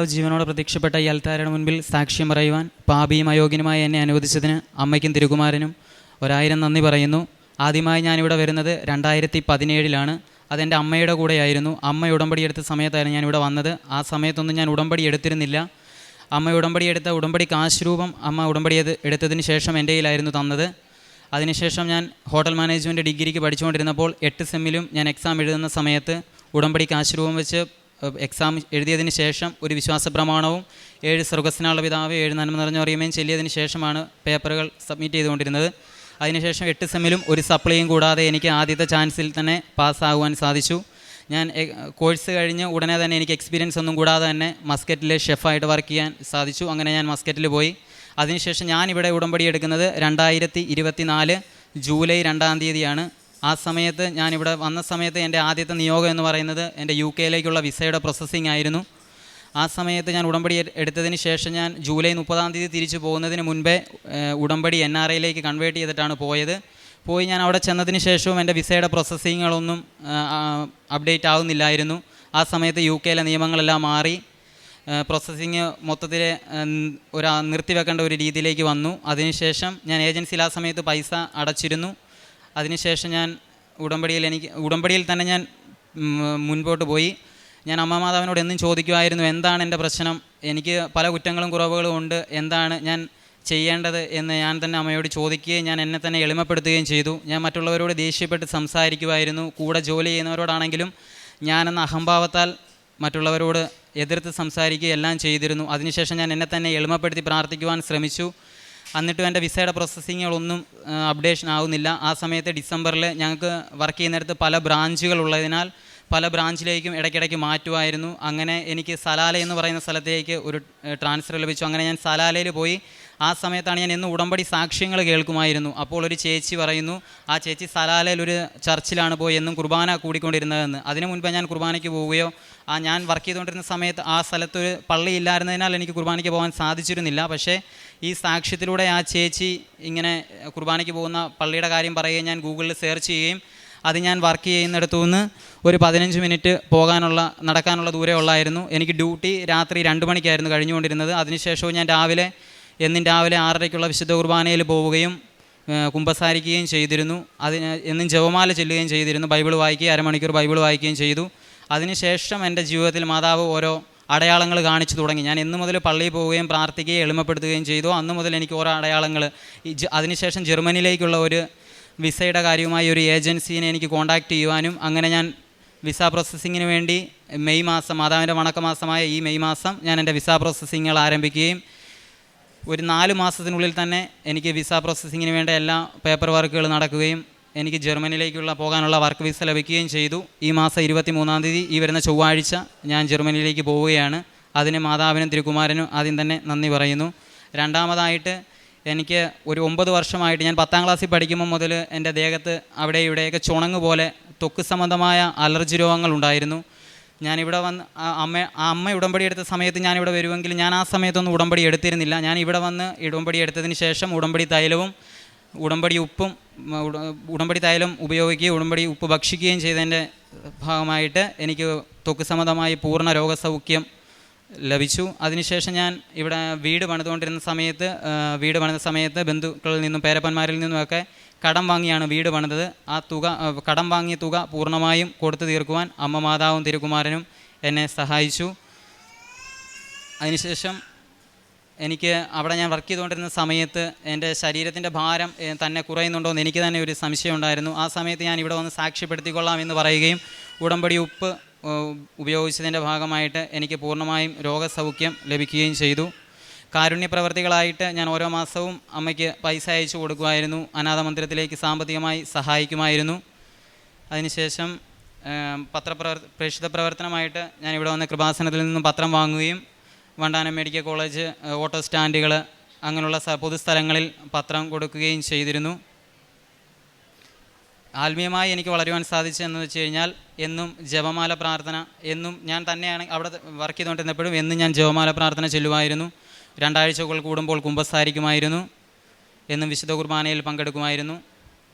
കർത്താവ് ജീവനോടെ പ്രത്യക്ഷപ്പെട്ട ഈ അൽത്താരയുടെ മുൻപിൽ സാക്ഷ്യം പറയുവാൻ പാപിയും അയോഗ്യനുമായി എന്നെ അനുവദിച്ചതിന് അമ്മയ്ക്കും തിരുകുമാരനും 1000 നന്ദി പറയുന്നു. ആദ്യമായി ഞാനിവിടെ വരുന്നത് 2017 അതെൻ്റെ അമ്മയുടെ കൂടെയായിരുന്നു. അമ്മ ഉടമ്പടി എടുത്ത സമയത്തായിരുന്നു ഞാനിവിടെ വന്നത്. ആ സമയത്തൊന്നും ഞാൻ ഉടമ്പടി എടുത്തിരുന്നില്ല. അമ്മ ഉടമ്പടി കാശ് രൂപം അമ്മ ഉടമ്പടി എടുത്തതിന് ശേഷം എൻ്റെ കയ്യിലായിരുന്നു തന്നത്. അതിനുശേഷം ഞാൻ ഹോട്ടൽ മാനേജ്മെൻറ്റ് ഡിഗ്രിക്ക് പഠിച്ചുകൊണ്ടിരുന്നപ്പോൾ 8 സെമ്മിലും ഞാൻ എക്സാം എഴുതുന്ന സമയത്ത് ഉടമ്പടി കാശ് രൂപം വെച്ച് എക്സാം എഴുതിയതിന് ശേഷം ഒരു വിശ്വാസ പ്രമാണവും 7 സ്വർഗ്ഗസ്നാളുള്ള പിതാവേ 7 നന്മ നിറഞ്ഞ മറിയമേയും ചൊല്ലിയതിന് ശേഷമാണ് പേപ്പറുകൾ സബ്മിറ്റ് ചെയ്തുകൊണ്ടിരുന്നത്. അതിനുശേഷം 8 സെമ്മിലും ഒരു സപ്ലിയും കൂടാതെ എനിക്ക് ആദ്യത്തെ ചാൻസിൽ തന്നെ പാസ്സാകുവാൻ സാധിച്ചു. ഞാൻ കോഴ്സ് കഴിഞ്ഞ് ഉടനെ തന്നെ എനിക്ക് എക്സ്പീരിയൻസ് ഒന്നും കൂടാതെ തന്നെ മസ്കറ്റിലെ ഷെഫായിട്ട് വർക്ക് ചെയ്യാൻ സാധിച്ചു. അങ്ങനെ ഞാൻ മസ്കറ്റിൽ പോയി. അതിനുശേഷം ഞാനിവിടെ ഉടമ്പടി എടുക്കുന്നത് 2024 ജൂലൈ 2-ാം തീയതിയാണ്. ആ സമയത്ത് ഞാനിവിടെ വന്ന സമയത്ത് എൻ്റെ ആദ്യത്തെ നിയോഗം എന്ന് പറയുന്നത് എൻ്റെ UK വിസയുടെ പ്രോസസ്സിംഗ് ആയിരുന്നു. ആ സമയത്ത് ഞാൻ ഉടമ്പടി എടുത്തതിന് ശേഷം ഞാൻ ജൂലൈ 30-ാം തീയതി തിരിച്ചു പോകുന്നതിന് മുൻപേ ഉടമ്പടി NRI കൺവേർട്ട് ചെയ്തിട്ടാണ് പോയത്. ഞാൻ അവിടെ ചെന്നതിന് ശേഷവും എൻ്റെ വിസയുടെ പ്രോസസ്സിങ്ങുകളൊന്നും അപ്ഡേറ്റ് ആവുന്നില്ലായിരുന്നു. ആ സമയത്ത് UK നിയമങ്ങളെല്ലാം മാറി പ്രോസസ്സിങ് മൊത്തത്തിൽ നിർത്തിവെക്കേണ്ട ഒരു രീതിയിലേക്ക് വന്നു. അതിനുശേഷം ഞാൻ ഏജൻസിയിൽ ആ സമയത്ത് പൈസ അടച്ചിരുന്നു. അതിനുശേഷം ഞാൻ ഉടമ്പടിയിൽ തന്നെ ഞാൻ മുൻപോട്ട് പോയി. ഞാൻ അമ്മ മാതാവിനോട് എന്നും ചോദിക്കുമായിരുന്നു, എന്താണ് എൻ്റെ പ്രശ്നം, എനിക്ക് പല കുറ്റങ്ങളും കുറവുകളും ഉണ്ട്, എന്താണ് ഞാൻ ചെയ്യേണ്ടത് എന്ന് ഞാൻ തന്നെ അമ്മയോട് ചോദിക്കുകയും ഞാൻ എന്നെ തന്നെ എളിമപ്പെടുത്തുകയും ചെയ്തു. ഞാൻ മറ്റുള്ളവരോട് ദേഷ്യപ്പെട്ട് സംസാരിക്കുമായിരുന്നു. കൂടെ ജോലി ചെയ്യുന്നവരോടാണെങ്കിലും ഞാനെന്ന അഹംഭാവത്താൽ മറ്റുള്ളവരോട് എതിർത്ത് സംസാരിക്കുകയും എല്ലാം ചെയ്തിരുന്നു. അതിനുശേഷം ഞാൻ എന്നെ തന്നെ എളിമപ്പെടുത്തി പ്രാർത്ഥിക്കുവാൻ ശ്രമിച്ചു. എന്നിട്ടും എൻ്റെ വിസയുടെ പ്രോസസ്സിങ്ങുകളൊന്നും അപ്ഡേഷൻ ആവുന്നില്ല. ആ സമയത്ത് ഡിസംബറിൽ ഞങ്ങൾക്ക് വർക്ക് ചെയ്യുന്നിടത്ത് പല ബ്രാഞ്ചുകളുള്ളതിനാൽ പല ബ്രാഞ്ചിലേക്കും ഇടയ്ക്കിടയ്ക്ക് മാറ്റുമായിരുന്നു. അങ്ങനെ എനിക്ക് സലാല എന്ന് പറയുന്ന സ്ഥലത്തേക്ക് ഒരു ട്രാൻസ്ഫർ ലഭിച്ചു. അങ്ങനെ ഞാൻ സലാലയിൽ പോയി. ആ സമയത്താണ് ഞാൻ എന്നും ഉടമ്പടി സാക്ഷ്യങ്ങൾ കേൾക്കുമായിരുന്നു. അപ്പോൾ ഒരു ചേച്ചി പറയുന്നു, ആ ചേച്ചി സലാലയിൽ ഒരു ചർച്ചിലാണ് പോയി എന്നും കുർബാന കൂടിക്കൊണ്ടിരുന്നതെന്ന്. അതിനു മുൻപ് ഞാൻ കുർബാനയ്ക്ക് പോവുകയോ ഞാൻ വർക്ക് ചെയ്തുകൊണ്ടിരുന്ന സമയത്ത് ആ സ്ഥലത്തൊരു പള്ളി ഇല്ലായിരുന്നതിനാൽ എനിക്ക് കുർബാനയ്ക്ക് പോകാൻ സാധിച്ചിരുന്നില്ല. പക്ഷേ ഈ സാക്ഷ്യത്തിലൂടെ ആ ചേച്ചി ഇങ്ങനെ കുർബാനയ്ക്ക് പോകുന്ന പള്ളിയുടെ കാര്യം പറയുകയും ഞാൻ ഗൂഗിളിൽ സെർച്ച് ചെയ്യുകയും അത് ഞാൻ വർക്ക് ചെയ്യുന്നിടത്തു നിന്ന് ഒരു 15 മിനിറ്റ് നടക്കാനുള്ള ദൂരേ ഉള്ളായിരുന്നു. എനിക്ക് ഡ്യൂട്ടി രാത്രി 2 മണിക്കായിരുന്നു കഴിഞ്ഞുകൊണ്ടിരുന്നത്. അതിനുശേഷവും ഞാൻ എന്നും രാവിലെ 6:30 വിശുദ്ധ കുർബാനയിൽ പോവുകയും കുമ്പസാരിക്കുകയും ചെയ്തിരുന്നു. എന്നും ജപമാല ചൊല്ലുകയും ചെയ്തിരുന്നു. ബൈബിൾ വായിക്കുകയും അരമണിക്കൂർ ബൈബിൾ വായിക്കുകയും ചെയ്തു. അതിനുശേഷം എൻ്റെ ജീവിതത്തിൽ മാതാവ് ഓരോ അടയാളങ്ങൾ കാണിച്ചു തുടങ്ങി. ഞാൻ എന്നു മുതൽ പള്ളിയിൽ പോവുകയും പ്രാർത്ഥിക്കുകയും എളിമപ്പെടുത്തുകയും ചെയ്തു. അന്നു മുതൽ എനിക്ക് ഓരോ അടയാളങ്ങൾ. അതിനുശേഷം ജർമ്മനിയിലേക്കുള്ള ഒരു വിസയുടെ കാര്യവുമായി ഒരു ഏജൻസിനെ എനിക്ക് കോൺടാക്റ്റ് ചെയ്യുവാനും അങ്ങനെ ഞാൻ വിസ പ്രോസസ്സിങ്ങിന് വേണ്ടി മെയ് മാസം, മാതാവിൻ്റെ വണക്കമാസമായ ഈ മെയ് മാസം ഞാൻ എൻ്റെ വിസ പ്രോസസ്സിങ്ങുകൾ ആരംഭിക്കുകയും ഒരു 4 മാസത്തിനുള്ളിൽ തന്നെ എനിക്ക് വിസ പ്രോസസ്സിങ്ങിന് വേണ്ട എല്ലാ പേപ്പർ വർക്കുകൾ നടക്കുകയും എനിക്ക് ജർമ്മനിയിലേക്കുള്ള പോകാനുള്ള വർക്ക് വിസ ലഭിക്കുകയും ചെയ്തു. ഈ മാസം 23-ാം തീയതി ഈ വരുന്ന ചൊവ്വാഴ്ച ഞാൻ ജർമ്മനിയിലേക്ക് പോവുകയാണ്. അതിന് മാതാവിനും തിരുകുമാരനും ആദ്യം തന്നെ നന്ദി പറയുന്നു. രണ്ടാമതായിട്ട് എനിക്ക് ഒരു 9 വർഷമായിട്ട് ഞാൻ 10ാം ക്ലാസ്സിൽ പഠിക്കുമ്പോൾ മുതൽ എൻ്റെ ദേഹത്ത് അവിടെ ഇവിടെയൊക്കെ ചുണങ്ങ് പോലെ ത്വക്ക് സംബന്ധമായ അലർജി രോഗങ്ങളുണ്ടായിരുന്നു. ഞാനിവിടെ വന്ന് അമ്മ ഉടമ്പടി എടുത്ത സമയത്ത് ഞാനിവിടെ വരുമെങ്കിൽ ഞാൻ ആ സമയത്തൊന്നും ഉടമ്പടി എടുത്തിരുന്നില്ല. ഞാൻ ഇവിടെ വന്ന് ഉടമ്പടി എടുത്തതിന് ശേഷം ഉടമ്പടി തൈലവും ഉടമ്പടി തൈലം ഉപയോഗിക്കുകയും ഉടമ്പടി ഉപ്പ് ഭക്ഷിക്കുകയും ചെയ്തതിൻ്റെ ഭാഗമായിട്ട് എനിക്ക് ത്വക്ക് സംബന്ധമായി പൂർണ്ണ രോഗസൗഖ്യം ലഭിച്ചു. അതിനുശേഷം ഞാൻ ഇവിടെ വീട് പണിതുകൊണ്ടിരുന്ന സമയത്ത് ബന്ധുക്കളിൽ നിന്നും പേരപ്പന്മാരിൽ നിന്നുമൊക്കെ കടം വാങ്ങിയാണ് വീട് പണിതത്. കടം വാങ്ങിയ തുക പൂർണ്ണമായും കൊടുത്തു തീർക്കുവാൻ അമ്മ മാതാവും തിരുകുമാരനും എന്നെ സഹായിച്ചു. അതിനുശേഷം എനിക്ക് അവിടെ ഞാൻ വർക്ക് ചെയ്തുകൊണ്ടിരുന്ന സമയത്ത് എൻ്റെ ശരീരത്തിൻ്റെ ഭാരം തന്നെ കുറയുന്നുണ്ടോ എന്ന് എനിക്ക് തന്നെ ഒരു സംശയം ഉണ്ടായിരുന്നു. ആ സമയത്ത് ഞാൻ ഇവിടെ വന്ന് സാക്ഷ്യപ്പെടുത്തിക്കൊള്ളാം എന്ന് പറയുകയും ഉടമ്പടി ഉപ്പ് ഉപയോഗിച്ചതിൻ്റെ ഭാഗമായിട്ട് എനിക്ക് പൂർണ്ണമായും രോഗസൗഖ്യം ലഭിക്കുകയും ചെയ്തു. കാരുണ്യ പ്രവർത്തികളായിട്ട് ഞാൻ ഓരോ മാസവും അമ്മയ്ക്ക് പൈസ അയച്ചു കൊടുക്കുമായിരുന്നു. അനാഥ മന്ദിരത്തിലേക്ക് സാമ്പത്തികമായി സഹായിക്കുമായിരുന്നു. അതിനുശേഷം പ്രേക്ഷിത പ്രവർത്തനമായിട്ട് ഞാൻ ഇവിടെ വന്ന കൃപാസനത്തിൽ നിന്നും പത്രം വാങ്ങുകയും വണ്ടാനം മെഡിക്കൽ കോളേജ്, ഓട്ടോ സ്റ്റാൻഡുകൾ അങ്ങനെയുള്ള പൊതുസ്ഥലങ്ങളിൽ പത്രം കൊടുക്കുകയും ചെയ്തിരുന്നു. ആത്മീയമായി എനിക്ക് വളരുവാൻ സാധിച്ചതെന്ന് വെച്ച് കഴിഞ്ഞാൽ എന്നും ജപമാല പ്രാർത്ഥന, എന്നും ഞാൻ തന്നെയാണ് അവിടെ വർക്ക് ചെയ്തുകൊണ്ടിരുന്നപ്പോഴും എന്നും ഞാൻ ജപമാല പ്രാർത്ഥന ചൊല്ലുമായിരുന്നു. 2 ആഴ്ചകൾ കൂടുമ്പോൾ കുമ്പസാരിക്കുമായിരുന്നു. എന്നും വിശുദ്ധ കുർബാനയിൽ പങ്കെടുക്കുമായിരുന്നു.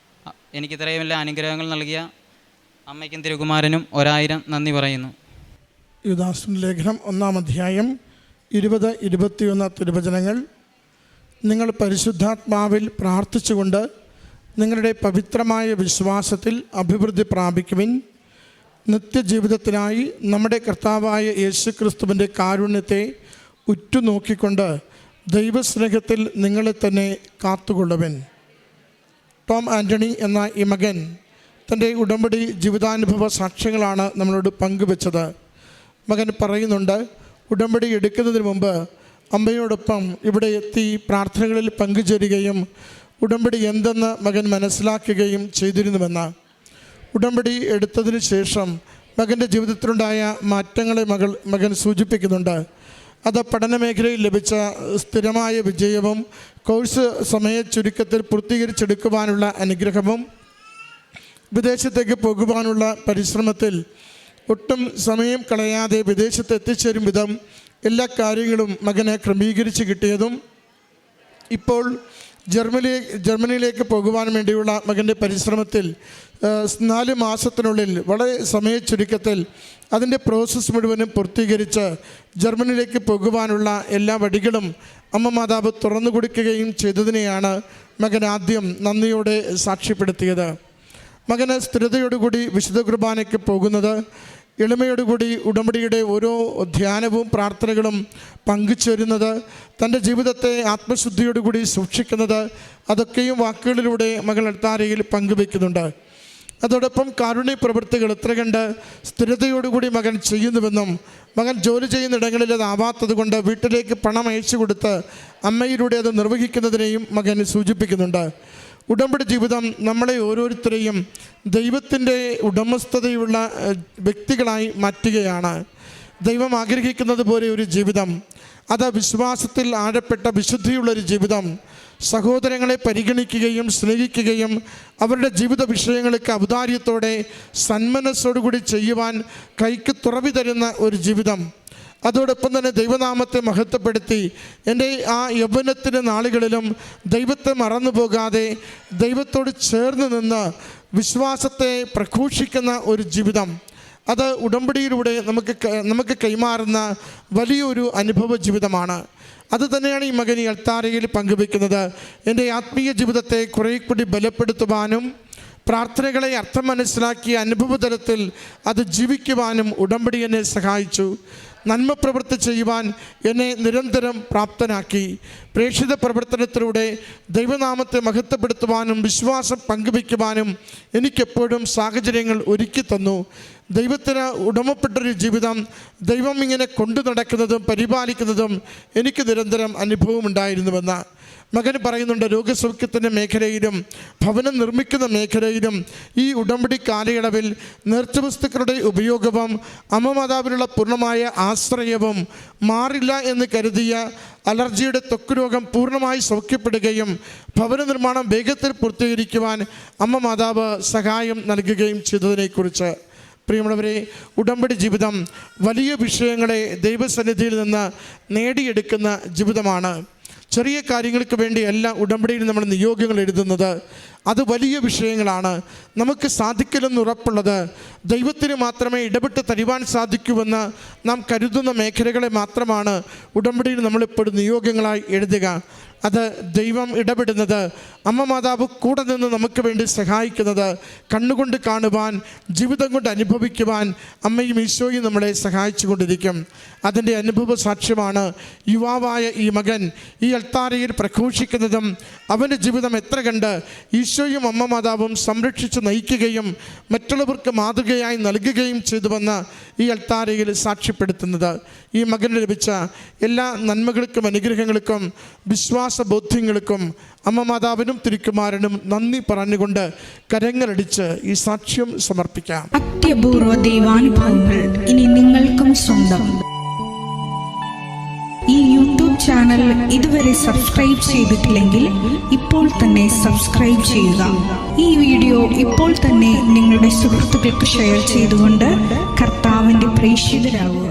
എനിക്ക് ഇത്രയും എല്ലാ അനുഗ്രഹങ്ങൾ നൽകിയ അമ്മയ്ക്കും തിരുകുമാരനും 1000 നന്ദി പറയുന്നു. യൂദാസിൻ്റെ ലേഖനം 1-ാം അധ്യായം 20-21 തിരുവചനങ്ങൾ. നിങ്ങൾ പരിശുദ്ധാത്മാവിൽ പ്രാർത്ഥിച്ചുകൊണ്ട് നിങ്ങളുടെ പവിത്രമായ വിശ്വാസത്തിൽ അഭിവൃദ്ധി പ്രാപിക്കുവിൻ. നിത്യജീവിതത്തിനായി നമ്മുടെ കർത്താവായ യേശുക്രിസ്തുവിൻ്റെ കാരുണ്യത്തെ ഉറ്റുനോക്കിക്കൊണ്ട് ദൈവസ്നേഹത്തിൽ നിങ്ങളെ തന്നെ കാത്തുകൊള്ളുവിൻ. ടോം ആൻ്റണി എന്ന ഈ മകൻ തൻ്റെ ഉടമ്പടി ജീവിതാനുഭവ സാക്ഷ്യങ്ങളാണ് നമ്മളോട് പങ്കുവെച്ചത്. മകൻ പറയുന്നുണ്ട്, ഉടമ്പടി എടുക്കുന്നതിന് മുമ്പ് അമ്മയോടൊപ്പം ഇവിടെ എത്തി പ്രാർത്ഥനകളിൽ പങ്കുചേരുകയും ഉടമ്പടി എന്തെന്ന് മകൻ മനസ്സിലാക്കുകയും ചെയ്തിരുന്നുവെന്ന്. ഉടമ്പടി എടുത്തതിന് ശേഷം മകൻ്റെ ജീവിതത്തിലുണ്ടായ മാറ്റങ്ങളെ മകൻ സൂചിപ്പിക്കുന്നുണ്ട്. അത് പഠന മേഖലയിൽ ലഭിച്ച സ്ഥിരമായ വിജയവും കോഴ്സ് സമയ ചുരുക്കത്തിൽ പൂർത്തീകരിച്ചെടുക്കുവാനുള്ള അനുഗ്രഹവും വിദേശത്തേക്ക് പോകുവാനുള്ള പരിശ്രമത്തിൽ ഒട്ടും സമയം കളയാതെ വിദേശത്ത് എത്തിച്ചേരും വിധം എല്ലാ കാര്യങ്ങളും മകന് ക്രമീകരിച്ച് കിട്ടിയതും ഇപ്പോൾ ജർമ്മനിയിലേക്ക് പോകുവാൻ വേണ്ടിയുള്ള മകൻ്റെ പരിശ്രമത്തിൽ 4 മാസത്തിനുള്ളിൽ വളരെ സമയ ചുരുക്കത്തിൽ അതിൻ്റെ പ്രോസസ്സ് മുഴുവനും പൂർത്തീകരിച്ച് ജർമ്മനിയിലേക്ക് പോകുവാനുള്ള എല്ലാ വഴികളും അമ്മ മാതാവ് തുറന്നു കൊടുക്കുകയും ചെയ്തതിനെയാണ് മകൻ ആദ്യം നന്ദിയോടെ സാക്ഷ്യപ്പെടുത്തിയത്. മകന് സ്ഥിരതയോടുകൂടി വിശുദ്ധ കുർബാനയ്ക്ക് പോകുന്നത്, എളിമയോടുകൂടി ഉടമ്പടിയുടെ ഓരോ ധ്യാനവും പ്രാർത്ഥനകളും പങ്കുചേരുന്നത്, തൻ്റെ ജീവിതത്തെ ആത്മശുദ്ധിയോടുകൂടി സൂക്ഷിക്കുന്നത്, അതൊക്കെയും വാക്കുകളിലൂടെ മകൾ അൾത്താരയിൽ പങ്കുവയ്ക്കുന്നുണ്ട്. അതോടൊപ്പം കാരുണ്യ പ്രവൃത്തികൾ എത്ര കണ്ട് സ്ഥിരതയോടുകൂടി മകൻ ചെയ്യുന്നുവെന്നും മകൻ ജോലി ചെയ്യുന്നിടങ്ങളിൽ അതാവാത്തത് കൊണ്ട് വീട്ടിലേക്ക് പണം അയച്ചു കൊടുത്ത് അമ്മയിലൂടെ അത് നിർവഹിക്കുന്നതിനെയും മകൻ സൂചിപ്പിക്കുന്നുണ്ട്. ഉടമ്പടി ജീവിതം നമ്മളെ ഓരോരുത്തരെയും ദൈവത്തിൻ്റെ ഉടമസ്ഥതയുള്ള വ്യക്തികളായി മാറ്റുകയാണ്. ദൈവം ആഗ്രഹിക്കുന്നത് പോലെ ഒരു ജീവിതം, അത് വിശ്വാസത്തിൽ ആഴപ്പെട്ട വിശുദ്ധിയുള്ളൊരു ജീവിതം, സഹോദരങ്ങളെ പരിഗണിക്കുകയും സ്നേഹിക്കുകയും അവരുടെ ജീവിത വിഷയങ്ങൾക്ക് ഔദാര്യത്തോടെ സന്മനസ്സോടുകൂടി ചെയ്യുവാൻ കൈക്ക് തുറവി തരുന്ന ഒരു ജീവിതം. അതോടൊപ്പം തന്നെ ദൈവനാമത്തെ മഹത്വപ്പെടുത്തി എൻ്റെ ആ യൗവനത്തിൻ്റെ നാളുകളിലും ദൈവത്തെ മറന്നു പോകാതെ ദൈവത്തോട് ചേർന്ന് നിന്ന് വിശ്വാസത്തെ പ്രഘോഷിക്കുന്ന ഒരു ജീവിതം, അത് ഉടമ്പടിയിലൂടെ നമുക്ക് കൈമാറുന്ന വലിയൊരു അനുഭവ ജീവിതമാണ്. അത് തന്നെയാണ് ഈ മകൻ ഈ അൾത്താരയിൽ പങ്കുവെക്കുന്നത്. എൻ്റെ ആത്മീയ ജീവിതത്തെ കുറേ കൂടി ബലപ്പെടുത്തുവാനും പ്രാർത്ഥനകളെ അർത്ഥം മനസ്സിലാക്കിയ അനുഭവതലത്തിൽ അത് ജീവിക്കുവാനും ഉടമ്പടി എന്നെ സഹായിച്ചു. നന്മ പ്രവൃത്തി ചെയ്യുവാൻ എന്നെ നിരന്തരം പ്രാപ്തനാക്കി. പ്രേക്ഷിത പ്രവർത്തനത്തിലൂടെ ദൈവനാമത്തെ മഹത്വപ്പെടുത്തുവാനും വിശ്വാസം പങ്കുവയ്ക്കുവാനും എനിക്കെപ്പോഴും സാഹചര്യങ്ങൾ ഒരുക്കി തന്നു. ദൈവത്തിന് ഉടമപ്പെട്ടൊരു ജീവിതം ദൈവം ഇങ്ങനെ കൊണ്ടു നടക്കുന്നതും പരിപാലിക്കുന്നതും എനിക്ക് നിരന്തരം അനുഭവമുണ്ടായിരുന്നുവെന്ന് മകൻ പറയുന്നുണ്ട്. രോഗസൗഖ്യത്തിൻ്റെ മേഖലയിലും ഭവനം നിർമ്മിക്കുന്ന മേഖലയിലും ഈ ഉടമ്പടി കാലയളവിൽ നേർച്ചവസ്തുക്കളുടെ ഉപയോഗവും അമ്മ മാതാവിനുള്ള പൂർണ്ണമായ ആശ്രയവും മാറില്ല എന്ന് കരുതിയ അലർജിയുടെ ത്വക്ക് രോഗം പൂർണ്ണമായി സൗഖ്യപ്പെടുകയും ഭവന നിർമ്മാണം വേഗത്തിൽ പൂർത്തീകരിക്കുവാൻ അമ്മ മാതാവ് സഹായം നൽകുകയും ചെയ്തതിനെക്കുറിച്ച്. പ്രിയമുള്ളവരെ, ഉടമ്പടി ജീവിതം വലിയ വിഷയങ്ങളെ ദൈവസന്നിധിയിൽ നിന്ന് നേടിയെടുക്കുന്ന ജീവിതമാണ്. ചെറിയ കാര്യങ്ങൾക്ക് വേണ്ടിയല്ല ഉടമ്പടിയിൽ നമ്മൾ നിയോഗങ്ങൾ എഴുതുന്നത്, അത് വലിയ വിഷയങ്ങളാണ്. നമുക്ക് സാധിക്കില്ലെന്ന് ഉറപ്പുള്ളത് ദൈവത്തിന് മാത്രമേ ഇടപെട്ട് തരുവാൻ സാധിക്കുമെന്ന് നാം കരുതുന്ന മേഖലകളെ മാത്രമാണ് ഉടമ്പടിയിൽ നമ്മളിപ്പോൾ നിയോഗങ്ങളായി എഴുതുക. അത് ദൈവം ഇടപെടുന്നത്, അമ്മ മാതാവ് കൂടെ നിന്ന് നമുക്ക് വേണ്ടി സഹായിക്കുന്നത്, കണ്ണുകൊണ്ട് കാണുവാൻ ജീവിതം കൊണ്ട് അനുഭവിക്കുവാൻ അമ്മയും ഈശോയും നമ്മളെ സഹായിച്ചു കൊണ്ടിരിക്കും. അതിൻ്റെ അനുഭവ സാക്ഷ്യമാണ് യുവാവായ ഈ മകൻ ഈ അൾത്താരയിൽ പ്രഘോഷിക്കുന്നതും അവൻ്റെ ജീവിതം എത്ര കണ്ട് ഈശോയും അമ്മ മാതാവും സംരക്ഷിച്ച് നയിക്കുകയും മറ്റുള്ളവർക്ക് മാതൃകയായി നൽകുകയും ചെയ്തുവെന്ന് ഈ അൾത്താരയിൽ സാക്ഷ്യപ്പെടുത്തുന്നത്. ഈ മകന് ലഭിച്ച എല്ലാ നന്മകൾക്കും അനുഗ്രഹങ്ങൾക്കും വിശ്വാസബോധ്യങ്ങൾക്കും അമ്മ മാതാവിനും തിരുക്കുമാരനും നന്ദി പറഞ്ഞുകൊണ്ട് കരങ്ങളടിച്ച് ഈ സാക്ഷ്യം സമർപ്പിക്കാം. അത്യപൂർവ ദൈവാനുഭവങ്ങൾ ഇനി നിങ്ങൾക്കും സ്വന്തം. ഈ യൂട്യൂബ് ചാനൽ ഇതുവരെ സബ്സ്ക്രൈബ് ചെയ്തിട്ടില്ലെങ്കിൽ ഇപ്പോൾ തന്നെ സബ്സ്ക്രൈബ് ചെയ്യുക. ഈ വീഡിയോ ഇപ്പോൾ തന്നെ നിങ്ങളുടെ സുഹൃത്തുക്കൾക്ക് ഷെയർ ചെയ്തുകൊണ്ട് കർത്താവിൻ്റെ പ്രേക്ഷിതരാകുക.